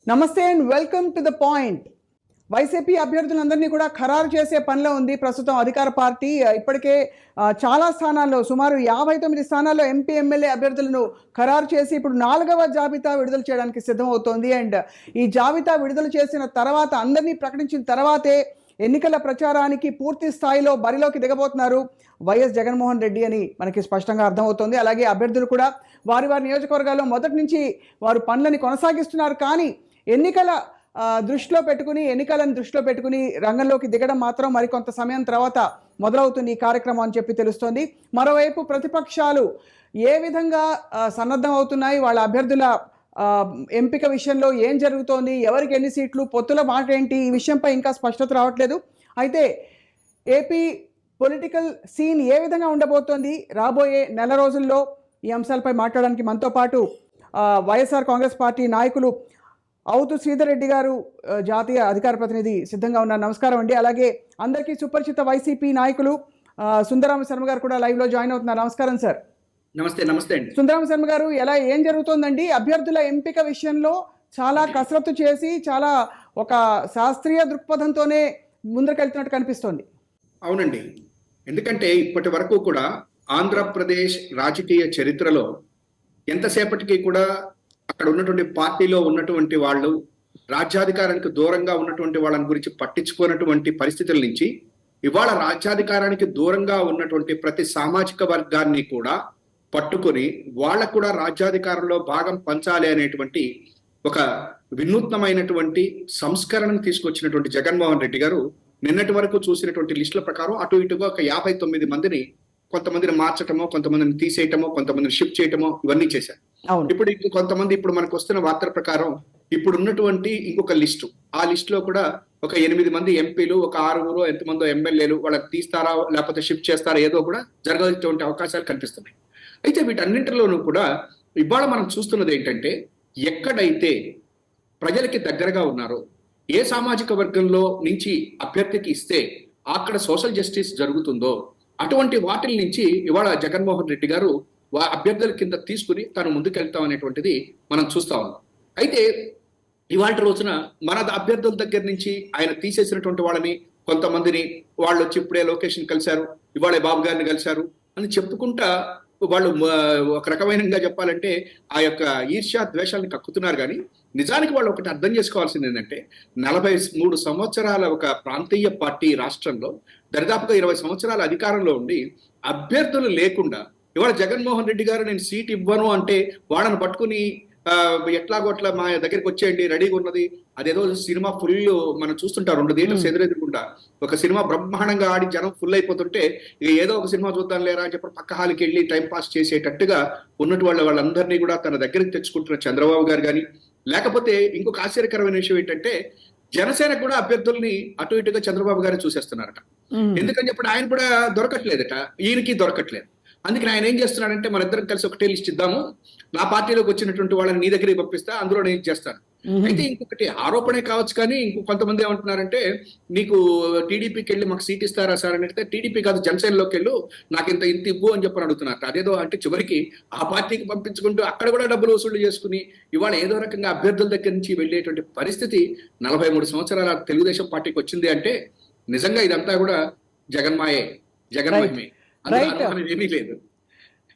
నమస్తే and welcome to the point. YCP అభ్యర్థులందరినీ కూడా ఖరారు చేసే పనిలో ఉంది ప్రస్తుతం అధికార పార్టీ. ఇప్పటికే చాలా స్థానాల్లో సుమారు 59 స్థానాల్లో ఎంపీ ఎమ్మెల్యే అభ్యర్థులను ఖరారు చేసి ఇప్పుడు 4వ జాబితా విడుదల చేయడానికి సిద్ధమవుతోంది. అండ్ ఈ జాబితా విడుదల చేసిన తర్వాత, అందరినీ ప్రకటించిన తర్వాతే ఎన్నికల ప్రచారానికి పూర్తి స్థాయిలో బరిలోకి దిగబోతున్నారు వైఎస్ జగన్మోహన్ రెడ్డి అని మనకి స్పష్టంగా అర్థమవుతోంది. అలాగే అభ్యర్థులు కూడా వారి వారి నియోజకవర్గాల్లో మొదటి నుంచి వారు పనులని కొనసాగిస్తున్నారు. కానీ ఎన్నికలను దృష్టిలో పెట్టుకుని రంగంలోకి దిగడం మాత్రం మరికొంత సమయం తర్వాత మొదలవుతుంది ఈ కార్యక్రమం అని చెప్పి తెలుస్తోంది. మరోవైపు ప్రతిపక్షాలు ఏ విధంగా సన్నద్ధం అవుతున్నాయి, వాళ్ళ అభ్యర్థుల ఎంపిక విషయంలో ఏం జరుగుతోంది, ఎవరికి ఎన్ని సీట్లు, పొత్తుల మాట ఏంటి, ఈ విషయంపై ఇంకా స్పష్టత రావట్లేదు. అయితే ఏపీ పొలిటికల్ సీన్ ఏ విధంగా ఉండబోతోంది రాబోయే నెల రోజుల్లో, ఈ అంశాలపై మాట్లాడడానికి మనతో పాటు వైఎస్ఆర్ కాంగ్రెస్ పార్టీ నాయకులు అవుతు శ్రీధర్ రెడ్డి గారు, జాతీయ అధికార ప్రతినిధి, సిద్ధంగా ఉన్నారు. నమస్కారం అండి. అలాగే అందరికీ సుపరిచిత వైసీపీ నాయకులు సుందరామ శర్మ గారు కూడా లైవ్లో జాయిన్ అవుతున్నారు. నమస్కారం సార్. నమస్తే. నమస్తే అండి. సుందరామ శర్మ గారు, ఏం జరుగుతోందండి? అభ్యర్థుల ఎంపిక విషయంలో చాలా కసరత్తు చేసి చాలా ఒక శాస్త్రీయ దృక్పథంతోనే ముందుకెళ్తున్నట్టు కనిపిస్తోంది. అవునండి, ఎందుకంటే ఇప్పటి వరకు కూడా ఆంధ్రప్రదేశ్ రాజకీయ చరిత్రలో ఎంతసేపటికి కూడా అక్కడ ఉన్నటువంటి పార్టీలో ఉన్నటువంటి వాళ్ళు రాజ్యాధికారానికి దూరంగా ఉన్నటువంటి వాళ్ళని గురించి పట్టించుకున్నటువంటి పరిస్థితుల నుంచి ఇవాళ రాజ్యాధికారానికి దూరంగా ఉన్నటువంటి ప్రతి సామాజిక వర్గాన్ని కూడా పట్టుకొని వాళ్ళకు కూడా రాజ్యాధికారంలో భాగం పంచాలి అనేటువంటి ఒక వినూత్నమైనటువంటి సంస్కరణను తీసుకొచ్చినటువంటి జగన్మోహన్ రెడ్డి గారు నిన్నటి వరకు చూసినటువంటి లిస్టుల ప్రకారం అటు ఇటుగా ఒక 59 మందిని, కొంతమందిని మార్చటమో, కొంతమందిని తీసేయటమో, కొంతమందిని షిఫ్ట్ చేయటమో, ఇవన్నీ చేశారు. ఇప్పుడు కొంతమంది, ఇప్పుడు మనకు వస్తున్న వార్తల ప్రకారం ఇప్పుడు ఉన్నటువంటి ఇంకొక లిస్టు, ఆ లిస్ట్ లో కూడా ఒక 8 మంది ఎంపీలు, ఒక 6 ఎంతమందో ఎమ్మెల్యేలు, వాళ్ళకి తీస్తారా లేకపోతే షిఫ్ట్ చేస్తారా ఏదో కూడా జరగేటువంటి అవకాశాలు కనిపిస్తున్నాయి. అయితే వీటన్నింటిలోనూ కూడా ఇవాళ మనం చూస్తున్నది ఏంటంటే, ఎక్కడైతే ప్రజలకి దగ్గరగా ఉన్నారో, ఏ సామాజిక వర్గంలో నుంచి అభ్యర్థికి ఇస్తే అక్కడ సోషల్ జస్టిస్ జరుగుతుందో అటువంటి వాటిల నుంచి ఇవాళ జగన్మోహన్ రెడ్డి గారు అభ్యర్థుల కింద తీసుకుని తను ముందుకెళ్తాం అనేటువంటిది మనం చూస్తా ఉన్నాం. అయితే ఇవాళ రోజున మన అభ్యర్థుల దగ్గర నుంచి ఆయన తీసేసినటువంటి వాళ్ళని, కొంతమందిని వాళ్ళు వచ్చి ఇప్పుడే లొకేషన్ కలిశారు, ఇవాళ బాబు గారిని కలిశారు అని చెప్పుకుంటా వాళ్ళు ఒక రకమైనగా చెప్పాలంటే ఆ యొక్క ఈర్ష్యా ద్వేషాలను కక్కుతున్నారు. కానీ నిజానికి వాళ్ళు ఒకటి అర్థం చేసుకోవాల్సింది ఏంటంటే, 43 సంవత్సరాల ఒక ప్రాంతీయ పార్టీ రాష్ట్రంలో దరిదాపుగా 20 సంవత్సరాల అధికారంలో ఉండి అభ్యర్థులు లేకుండా ఇవాళ జగన్మోహన్ రెడ్డి గారు నేను సీట్ ఇవ్వను అంటే వాళ్ళని పట్టుకుని ఎట్లాగోట్లా మా దగ్గరికి వచ్చేయండి, రెడీగా ఉన్నది. అదేదో సినిమా ఫుల్ మనం చూస్తుంటారు, 2 థియేటర్స్ ఎదురెదురుకుంటా ఒక సినిమా బ్రహ్మాండంగా ఆడి జనం ఫుల్ అయిపోతుంటే ఇక ఏదో ఒక సినిమా చూద్దాం లేరా అని చెప్పి పక్క హాల్కి వెళ్ళి టైం పాస్ చేసేటట్టుగా ఉన్నట్టు వాళ్ళందరినీ కూడా తన దగ్గరికి తెచ్చుకుంటున్న చంద్రబాబు గారు కానీ, లేకపోతే ఇంకొక ఆశ్చర్యకరమైన విషయం ఏంటంటే, జనసేన కూడా అభ్యర్థుల్ని అటు ఇటుగా చంద్రబాబు గారు చూసేస్తున్నారట. ఎందుకని చెప్పి ఆయన కూడా దొరకట్లేదట, ఈయనకి దొరకట్లేదు. అందుకని ఆయన ఏం చేస్తున్నాడంటే, మన ఇద్దరం కలిసి ఒకటే లిస్ట్ ఇద్దాము, నా పార్టీలోకి వచ్చినటువంటి వాళ్ళని నీ దగ్గరికి పంపిస్తా, అందులో నేను చేస్తాను. అయితే ఇంకొకటి ఆరోపణే కావచ్చు, కానీ కొంతమంది ఏమంటున్నారంటే, నీకు టీడీపీకి వెళ్ళి మాకు సీట్ ఇస్తారా సార్ అని అడిగితే, టీడీపీ కాదు జనసేనలోకి వెళ్ళు, నాకు ఇంత ఇవ్వు అని చెప్పని అడుగుతున్నారు. అదేదో అంటే చివరికి ఆ పార్టీకి పంపించుకుంటూ అక్కడ కూడా డబ్బులు వసూలు చేసుకుని ఇవాళ ఏదో రకంగా అభ్యర్థుల దగ్గర నుంచి వెళ్ళేటువంటి పరిస్థితి 43 సంవత్సరాల తెలుగుదేశం పార్టీకి వచ్చింది అంటే నిజంగా ఇదంతా కూడా జగన్మాయే, జగన్మహిమే, ఏమీ లేదు.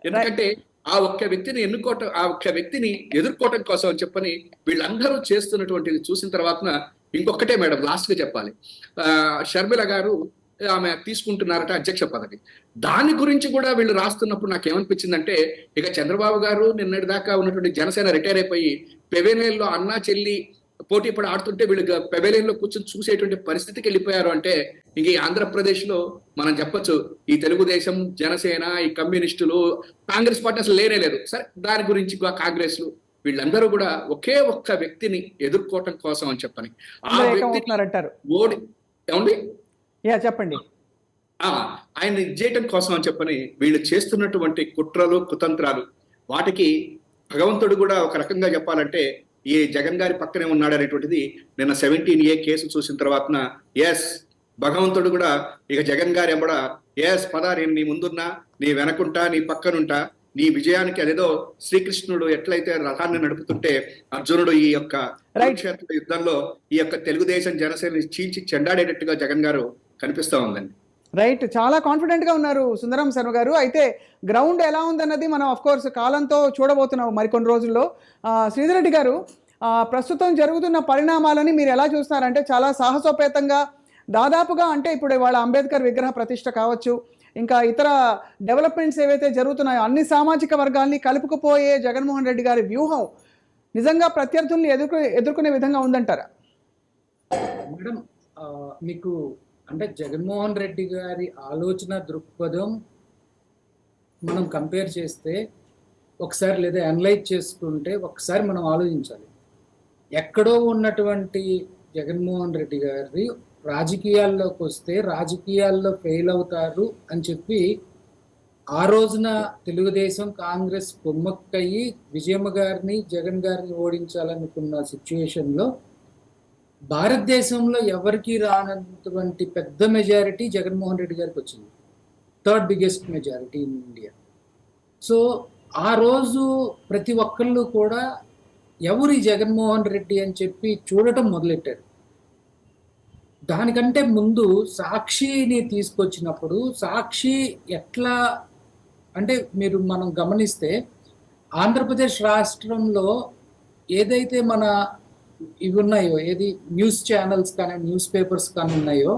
ఎందుకంటే ఆ ఒక్క వ్యక్తిని ఎదుర్కోవటం కోసం అని చెప్పని వీళ్ళందరూ చేస్తున్నటువంటిది చూసిన తర్వాత ఇంకొకటే మేడం లాస్ట్ గా చెప్పాలి, షర్మిల గారు ఆమె తీసుకుంటున్నారట అధ్యక్ష పదవి. దాని గురించి కూడా వీళ్ళు రాస్తున్నప్పుడు నాకేమనిపించిందంటే, ఇక చంద్రబాబు గారు నిన్నటి దాకా ఉన్నటువంటి జనసేన రిటైర్ అయిపోయి పెవేలియన్లో అన్నా చెల్లి పోటీ పడి ఆడుతుంటే వీళ్ళు పెవేలియన్ లో కూర్చొని చూసేటువంటి పరిస్థితికి వెళ్ళిపోయారు అంటే, ఇంక ఈ ఆంధ్రప్రదేశ్ లో మనం చెప్పొచ్చు, ఈ తెలుగుదేశం, జనసేన, ఈ కమ్యూనిస్టులు, కాంగ్రెస్ పార్టీ అసలు లేనే లేదు. సరే, దాని గురించి కాంగ్రెస్ వీళ్ళందరూ కూడా ఒకే ఒక్క వ్యక్తిని ఎదుర్కోవటం కోసం అని చెప్పని ఆ వ్యక్తి ఓడి ఏమండి చెప్పండి ఆయన చేయటం కోసం అని చెప్పని వీళ్ళు చేస్తున్నటువంటి కుట్రలు, కుతంత్రాలు, వాటికి భగవంతుడు కూడా ఒక రకంగా చెప్పాలంటే ఈ జగన్ గారి పక్కనే ఉన్నాడు అనేటువంటిది నిన్న 17A కేసు చూసిన తర్వాత ఎస్ భగవంతుడు కూడా ఇక జగన్ గారు ఎంబడ ఎస్ పదా, నేను నీ ముందున్నా, నీ వెనకుంటా, నీ పక్కనుంటా, నీ విజయానికి అదేదో శ్రీకృష్ణుడు ఎట్లయితే రథాన్ని నడుపుతుంటే అర్జునుడు ఈ యొక్క కురుక్షేత్ర యుద్ధంలో ఈ యొక్క తెలుగుదేశం జనసేన చీల్చి చెండాడేటట్టుగా జగన్ గారు కనిపిస్తా ఉందండి. రైట్, చాలా కాన్ఫిడెంట్గా ఉన్నారు సుందరం శర్మ గారు. అయితే గ్రౌండ్ ఎలా ఉందన్నది మనం ఆఫ్ కోర్స్ కాలంతో చూడబోతున్నాం మరికొన్ని రోజుల్లో. శ్రీధర్ రెడ్డి గారు, ప్రస్తుతం జరుగుతున్న పరిణామాలని మీరు ఎలా చూస్తున్నారంటే చాలా సాహసోపేతంగా దాదాపుగా, అంటే ఇప్పుడు వాళ్ళ అంబేద్కర్ విగ్రహ ప్రతిష్ట కావచ్చు, ఇంకా ఇతర డెవలప్మెంట్స్ ఏవైతే జరుగుతున్నాయో అన్ని సామాజిక వర్గాల్ని కలుపుకుపోయే జగన్మోహన్ రెడ్డి గారి వ్యూహం నిజంగా ప్రత్యర్థుల్ని ఎదుర్కొనే విధంగా ఉందంటారా? మేడం, మీకు అంటే జగన్మోహన్ రెడ్డి గారి ఆలోచన దృక్పథం మనం కంపేర్ చేస్తే ఒకసారి లేదా అనలైజ్ చేసుకుంటే ఒకసారి మనం ఆలోచించాలి. ఎక్కడో ఉన్నటువంటి జగన్మోహన్ రెడ్డి గారి రాజకీయాల్లోకి వస్తే రాజకీయాల్లో ఫెయిల్ అవుతారు అని చెప్పి ఆ రోజున తెలుగుదేశం కాంగ్రెస్ కుమ్మక్కయ్యి విజయమ్మ గారిని జగన్ గారిని ఓడించాలనుకున్న సిచ్యువేషన్లో భారతదేశంలో ఎవరికి రానటువంటి పెద్ద మెజారిటీ జగన్మోహన్ రెడ్డి గారికి వచ్చింది. 3rd biggest majority in India. So ఆ రోజు ప్రతి ఒక్కళ్ళు కూడా ఎవరు జగన్మోహన్ రెడ్డి అని చెప్పి చూడటం మొదలెట్టారు. దానికంటే ముందు సాక్షిని తీసుకొచ్చినప్పుడు సాక్షి ఎట్లా అంటే మనం గమనిస్తే ఆంధ్రప్రదేశ్ రాష్ట్రంలో ఏదైతే మన ఇవి ఉన్నాయో, ఏది న్యూస్ ఛానల్స్ కానీ న్యూస్ పేపర్స్ కానీ ఉన్నాయో,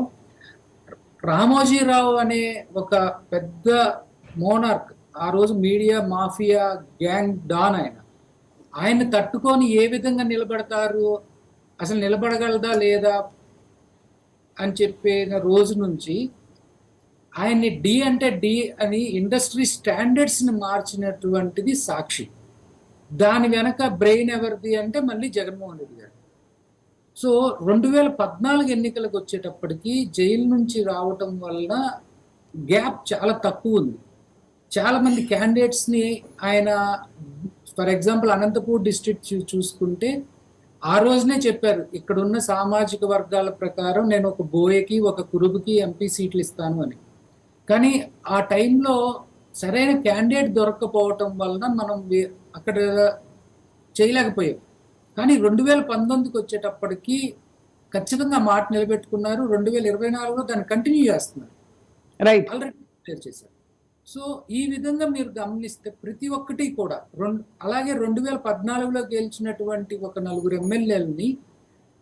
రామోజీరావు అనే ఒక పెద్ద మోనార్క్, ఆ రోజు మీడియా మాఫియా గ్యాంగ్ డాన్ ఆయన తట్టుకొని ఏ విధంగా నిలబడతారు, అసలు నిలబడగలదా లేదా అని చెప్పిన రోజు నుంచి ఆయన్ని డి అంటే డి అని ఇండస్ట్రీ స్టాండర్డ్స్ని మార్చినటువంటిది సాక్షి. దాని వెనక బ్రెయిన్ ఎవరిది అంటే మళ్ళీ జగన్మోహన్ రెడ్డి గారు. సో 2014 ఎన్నికలకు వచ్చేటప్పటికి జైలు నుంచి రావటం వల్ల గ్యాప్ చాలా తక్కువ ఉంది. చాలామంది క్యాండిడేట్స్ని ఆయన, ఫర్ ఎగ్జాంపుల్ అనంతపూర్ డిస్ట్రిక్ట్ చూసుకుంటే ఆ రోజునే చెప్పారు, ఇక్కడ ఉన్న సామాజిక వర్గాల ప్రకారం నేను ఒక బోయకి ఒక కురుబుకి ఎంపీ సీట్లు ఇస్తాను అని. కానీ ఆ టైంలో సరైన క్యాండిడేట్ దొరక్కపోవటం వలన మనం అక్కడ చేయలేకపోయాం. కానీ 2019కి వచ్చేటప్పటికి ఖచ్చితంగా మాట నిలబెట్టుకున్నారు. 2024లో దాన్ని కంటిన్యూ చేస్తున్నారు, రైట్, ఆల్రెడీ క్లియర్ చేశారు. సో ఈ విధంగా మీరు గమనిస్తే ప్రతి ఒక్కటి కూడా అలాగే 2014లో గెలిచినటువంటి ఒక 4 ఎమ్మెల్యేలని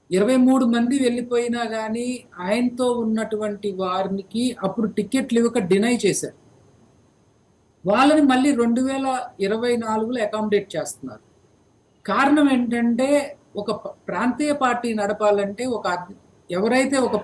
23 మంది వెళ్ళిపోయినా కానీ ఆయనతో ఉన్నటువంటి వారికి అప్పుడు టికెట్లు ఇవ్వక డినై చేశారు. వాళ్ళని మళ్ళీ 2024లో అకామిడేట్ చేస్తున్నారు. కారణం ఏంటంటే ఒక ప్రాంతీయ పార్టీ నడపాలంటే ఎవరైతే ఒక